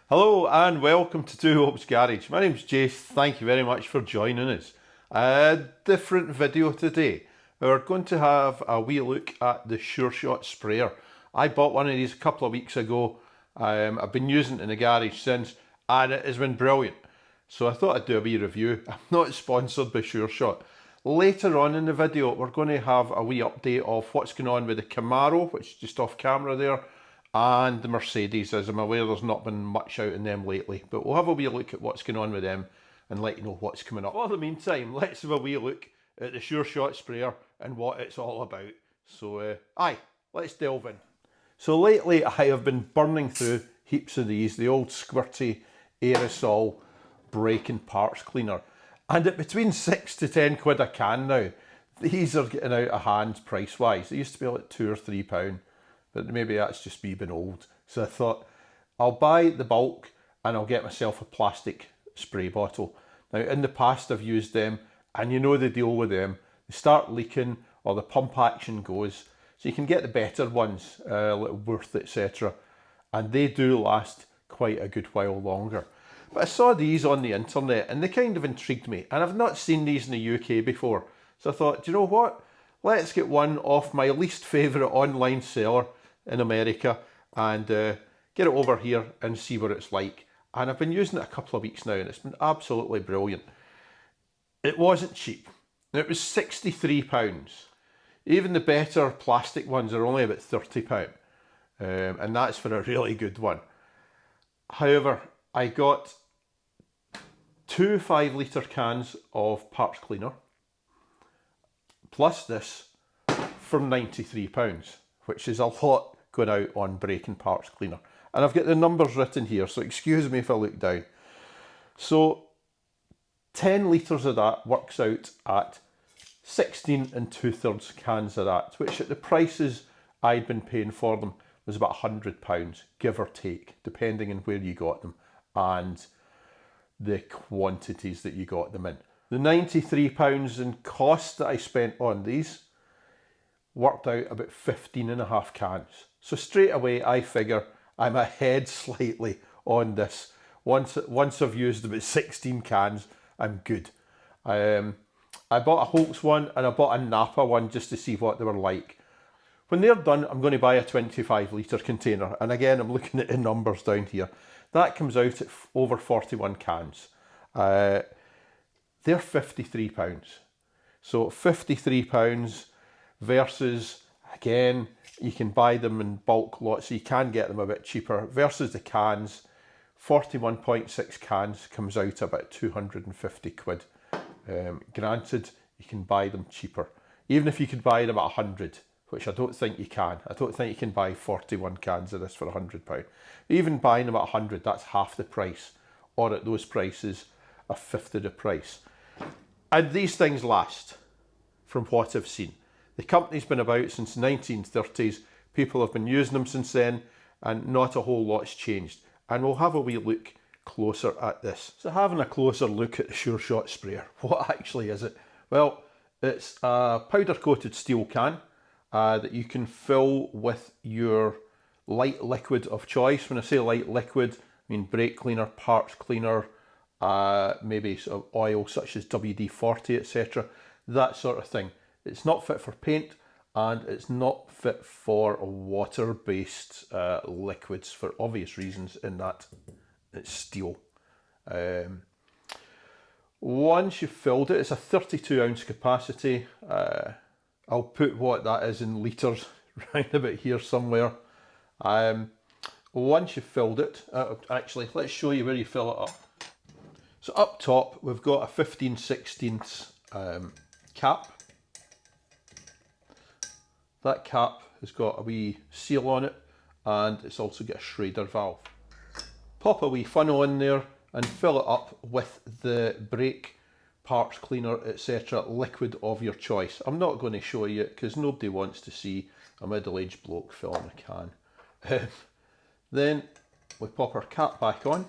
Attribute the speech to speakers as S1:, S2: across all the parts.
S1: Hello and welcome to Two Hopes Garage. My name's Jace, thank you very much for joining us. A different video today. We're going to have a wee look at the Sure Shot sprayer. I bought one of these a couple of weeks ago. I've been using it in the garage since and it has been brilliant. So I thought I'd do a wee review. I'm not sponsored by Sure Shot. Later on in the video we're going to have a wee update of what's going on with the Camaro, which is just off camera there, and the Mercedes, as I'm aware there's not been much out in them lately, but we'll have a wee look at what's going on with them and let you know what's coming up. For the meantime, let's have a wee look at the Sure Shot sprayer and what it's all about. So let's delve in. So lately I have been burning through heaps of these, the old squirty aerosol brake and parts cleaner, and at between 6 to 10 quid a can now. These are getting out of hand price wise. They used to be like £2 or £3, but maybe that's just me being old. So I thought I'll buy the bulk and I'll get myself a plastic spray bottle. Now in the past I've used them and you know the deal with them. They start leaking or the pump action goes. So you can get the better ones, like Worth, etc. And they do last quite a good while longer. But I saw these on the internet and they kind of intrigued me. And I've not seen these in the UK before. So I thought, do you know what? Let's get one off my least favourite online seller in America and get it over here and see what it's like. And I've been using it a couple of weeks now and it's been absolutely brilliant. It wasn't cheap. It was £63. Even the better plastic ones are only about £30. And that's for a really good one. However, I got two 5 litre cans of parts cleaner plus this for £93, which is a lot going out on brake and parts cleaner. And I've got the numbers written here, so excuse me if I look down. So 10 litres of that works out at 16 2/3 cans of that, which at the prices I'd been paying for them was about £100, give or take, depending on where you got them and the quantities that you got them in. The £93 in cost that I spent on these worked out about 15.5 cans. So straight away I figure I'm ahead slightly on this. Once I've used about 16 cans, I'm good. I bought a Holtz one and I bought a Napa one just to see what they were like. When they're done, I'm going to buy a 25 litre container. And again, I'm looking at the numbers down here. That comes out at over 41 cans. They're £53. So £53 versus, again, you can buy them in bulk lots, so you can get them a bit cheaper, versus the cans. 41.6 cans comes out about 250 quid. Granted, you can buy them cheaper. Even if you could buy them at 100, which I don't think you can. I don't think you can buy 41 cans of this for £100. Even buying them at 100, that's half the price. Or at those prices, a fifth of the price. And these things last, from what I've seen. The company's been about since the 1930s. People have been using them since then, and not a whole lot's changed. And we'll have a wee look closer at this. So having a closer look at the Sure Shot sprayer, what actually is it? Well, it's a powder coated steel can that you can fill with your light liquid of choice. When I say light liquid, I mean brake cleaner, parts cleaner, maybe sort of oil such as WD-40, etc. That sort of thing. It's not fit for paint and it's not fit for water-based liquids for obvious reasons in that it's steel. Once you've filled it, it's a 32-ounce capacity. I'll put what that is in litres round about here somewhere. Once you've filled it, actually let's show you where you fill it up. So up top we've got a 15/16 cap. That cap has got a wee seal on it and it's also got a Schrader valve. Pop a wee funnel in there and fill it up with the brake, parts cleaner, etc. liquid of your choice. I'm not going to show you it because nobody wants to see a middle-aged bloke filling a can. Then we pop our cap back on,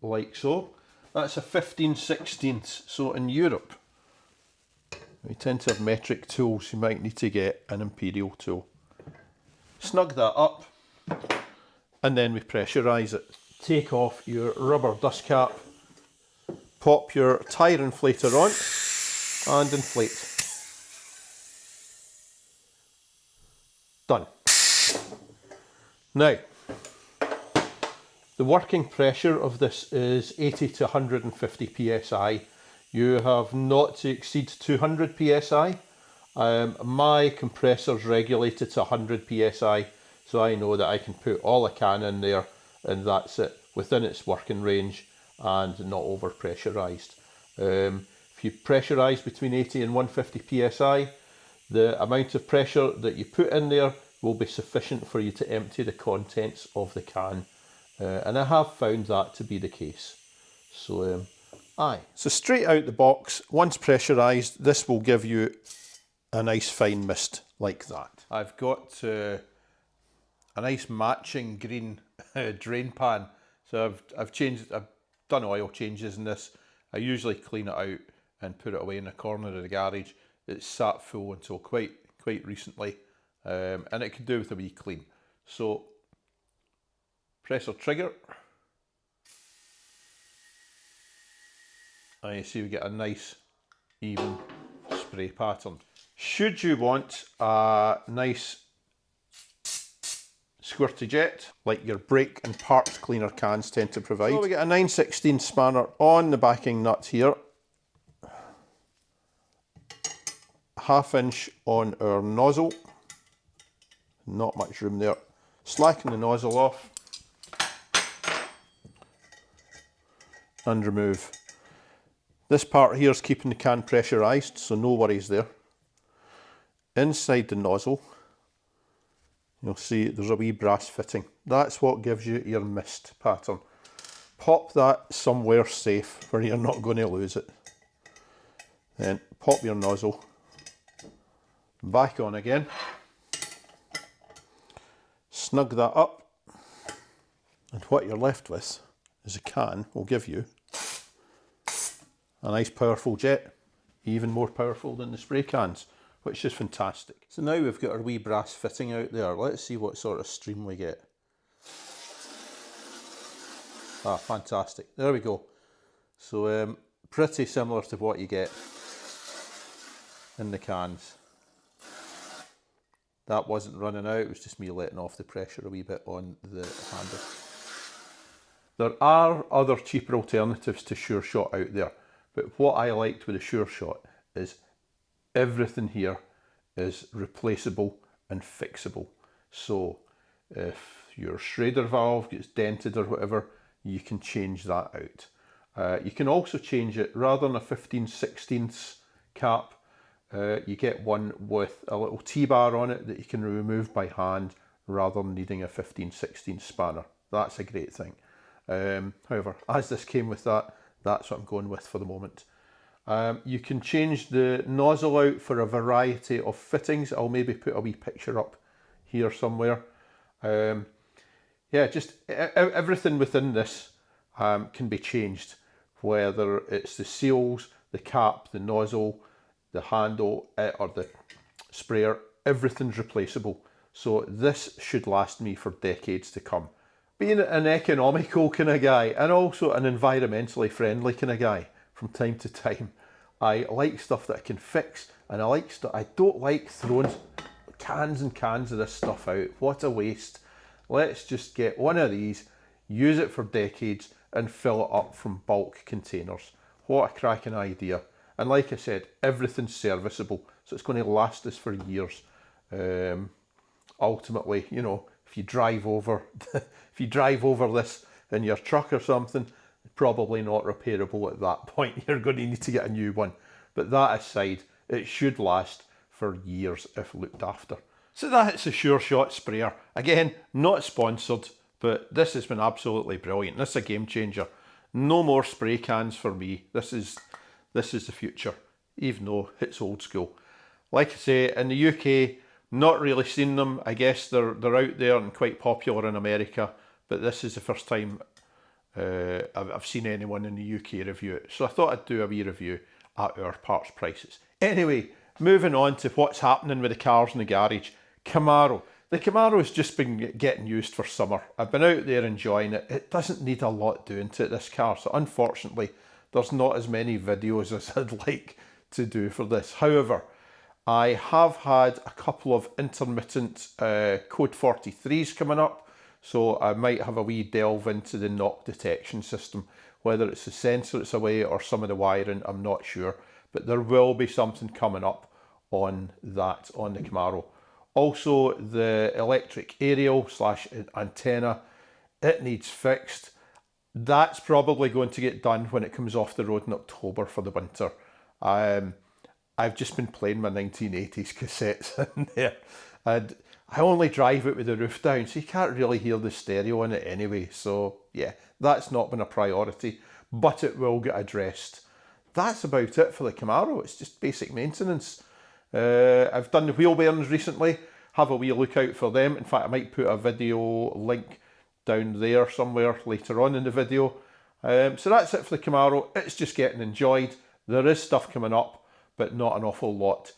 S1: like so. That's a 15/16. So in Europe, we tend to have metric tools. You might need to get an imperial tool. Snug that up. and then we pressurise it. Take off your rubber dust cap, pop your tyre inflator on and inflate. Done. Now, the working pressure of this is 80 to 150 psi. You have not to exceed 200 psi. My compressor's regulated to 100 psi, so I know that I can put all I can in there and that's it, within its working range and not over pressurised. If you pressurise between 80 and 150 psi, the amount of pressure that you put in there will be sufficient for you to empty the contents of the can. And I have found that to be the case. So, So straight out the box, once pressurised, this will give you a nice fine mist like that. I've got a nice matching green drain pan. So I've done oil changes in this. I usually clean it out and put it away in the corner of the garage. It's sat full until quite recently, and it could do with a wee clean. So press our trigger, and you see we get a nice even spray pattern. Should you want a nice squirty jet, like your brake and parts cleaner cans tend to provide. So we get a 9/16 spanner on the backing nut here, 1/2 inch on our nozzle, not much room there. Slacken the nozzle off and remove. This part here is keeping the can pressurised, so no worries there. Inside the nozzle, you'll see there's a wee brass fitting. That's what gives you your mist pattern. Pop that somewhere safe where you're not going to lose it. Then pop your nozzle back on again. Snug that up. And what you're left with is a can will give you a nice powerful jet. Even more powerful than the spray cans, which is fantastic. So now we've got our wee brass fitting out there. Let's see what sort of stream we get. Ah, fantastic. There we go. So pretty similar to what you get in the cans. That wasn't running out, it was just me letting off the pressure a wee bit on the handle. There are other cheaper alternatives to Sure Shot out there, but what I liked with the Sure Shot is everything here is replaceable and fixable. So if your Schrader valve gets dented or whatever, you can change that out. You can also change it, rather than a 15/16 cap, you get one with a little T-bar on it that you can remove by hand rather than needing a 15/16 spanner. That's a great thing. However, as this came with that, that's what I'm going with for the moment. You can change the nozzle out for a variety of fittings. I'll maybe put a wee picture up here somewhere. Yeah, just everything within this can be changed, whether it's the seals, the cap, the nozzle, the handle, or the sprayer. Everything's replaceable. So this should last me for decades to come. Being an economical kind of guy and also an environmentally friendly kind of guy, from time to time, I like stuff that I can fix, and I don't like throwing cans and cans of this stuff out. What a waste. Let's just get one of these, use it for decades, and fill it up from bulk containers. What a cracking idea. And like I said, everything's serviceable, so it's going to last us for years. Ultimately, you know, if you drive over this in your truck or something, probably not repairable at that point. You're going to need to get a new one. But that aside, it should last for years if looked after. So that's a Sure Shot sprayer. Again, not sponsored, but this has been absolutely brilliant. This is a game changer. No more spray cans for me. This is the future, even though it's old school. Like I say, in the UK, not really seen them. I guess they're out there and quite popular in America, but this is the first time I've seen anyone in the UK review it. So I thought I'd do a wee review at our parts prices. Anyway, moving on to what's happening with the cars in the garage. Camaro. The Camaro's just been getting used for summer. I've been out there enjoying it. It doesn't need a lot doing to it, this car, so unfortunately there's not as many videos as I'd like to do for this. However, I have had a couple of intermittent code 43s coming up, so I might have a wee delve into the knock detection system. Whether it's the sensor that's away or some of the wiring, I'm not sure, but there will be something coming up on that on the Camaro. Also, the electric aerial slash antenna, it needs fixed. That's probably going to get done when it comes off the road in October for the winter. I've just been playing my 1980s cassettes in there, and I only drive it with the roof down, so you can't really hear the stereo in it anyway. So yeah, that's not been a priority, but it will get addressed. That's about it for the Camaro. It's just basic maintenance. I've done the wheel bearings recently. Have a wee look out for them. In fact, I might put a video link down there somewhere later on in the video. So that's it for the Camaro. It's just getting enjoyed. There is stuff coming up, but not an awful lot.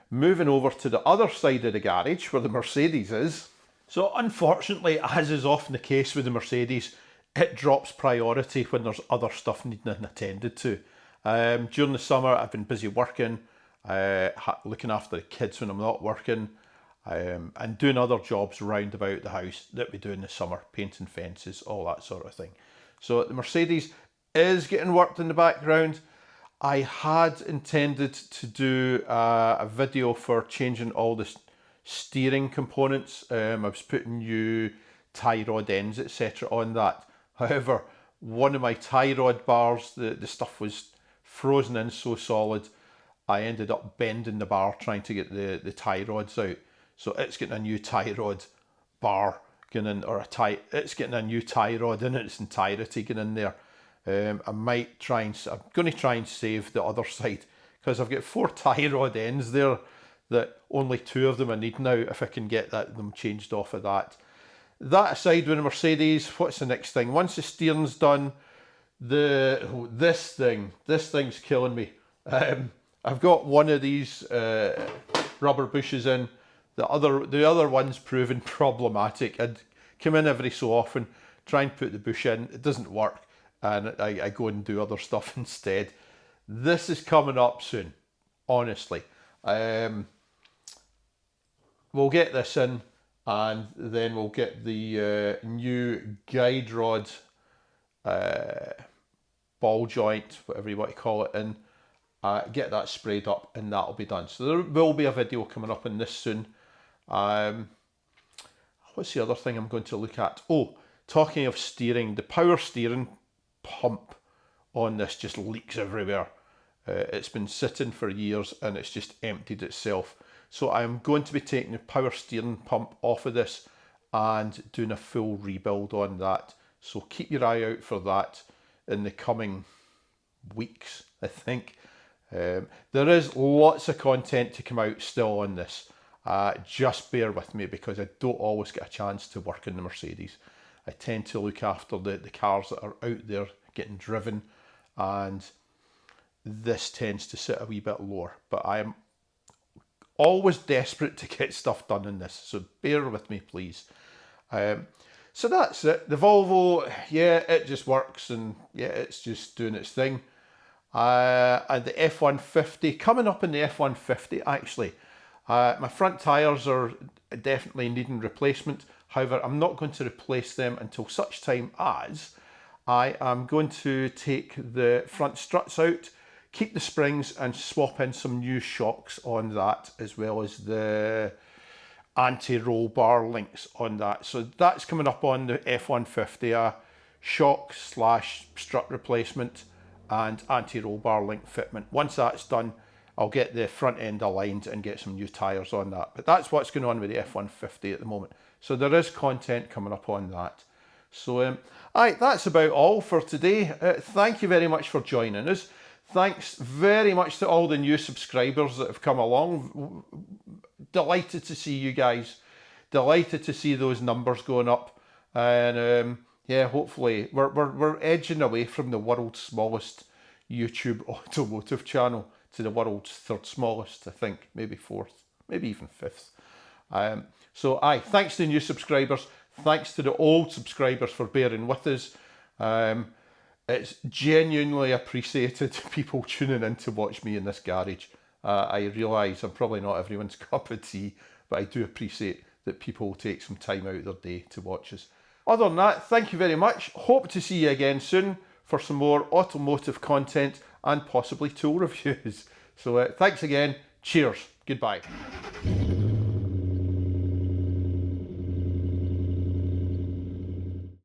S1: Moving over to the other side of the garage where the Mercedes is. So unfortunately, as is often the case with the Mercedes, it drops priority when there's other stuff needing attended to. During the summer, I've been busy working, looking after the kids when I'm not working, and doing other jobs round about the house that we do in the summer, painting fences, all that sort of thing. So the Mercedes is getting worked in the background. I had intended to do a video for changing all the steering components. I was putting new tie rod ends, etc. on that. However, one of my tie rod bars, the stuff was frozen in so solid, I ended up bending the bar trying to get the tie rods out. So it's getting a new tie rod bar going in, or it's getting a new tie rod in its entirety going in there. I'm going to try and save the other side, because I've got 4 tie rod ends there that only 2 of them I need now if I can get them changed off of that. That aside, with the Mercedes, what's the next thing? Once the steering's done, this thing's killing me. I've got one of these rubber bushes in. The other one's proven problematic. I'd come in every so often, try and put the bush in, it doesn't work, and I go and do other stuff instead. This is coming up soon, honestly. We'll get this in, and then we'll get the new guide rod ball joint, whatever you want to call it, in. Get that sprayed up, and that'll be done. So there will be a video coming up on this soon. What's the other thing I'm going to look at? Oh, talking of steering, the power steering pump on this just leaks everywhere. It's been sitting for years and it's just emptied itself. So I'm going to be taking the power steering pump off of this and doing a full rebuild on that. So keep your eye out for that in the coming weeks, I think. There is lots of content to come out still on this. Just bear with me, because I don't always get a chance to work in the Mercedes. I tend to look after the cars that are out there getting driven, and this tends to sit a wee bit lower. But I am always desperate to get stuff done in this, so bear with me, please. So that's it. The Volvo, yeah, it just works, and yeah, it's just doing its thing. And the F-150, coming up in the F-150 actually. My front tyres are definitely needing replacement. However, I'm not going to replace them until such time as I am going to take the front struts out, keep the springs, and swap in some new shocks on that, as well as the anti-roll bar links on that. So that's coming up on the F-150, shock slash strut replacement and anti-roll bar link fitment. Once that's done, I'll get the front end aligned and get some new tyres on that. But that's what's going on with the F-150 at the moment. So there is content coming up on that. So, that's about all for today. Thank you very much for joining us. Thanks very much to all the new subscribers that have come along. Delighted to see you guys. Delighted to see those numbers going up. And yeah, hopefully we're edging away from the world's smallest YouTube automotive channel to the world's 3rd smallest, I think, maybe 4th, maybe even 5th. So aye, thanks to the new subscribers, thanks to the old subscribers for bearing with us. It's genuinely appreciated, people tuning in to watch me in this garage. I realise I'm probably not everyone's cup of tea, but I do appreciate that people take some time out of their day to watch us. Other than that, thank you very much. Hope to see you again soon for some more automotive content and possibly tool reviews. So thanks again. Cheers. Goodbye.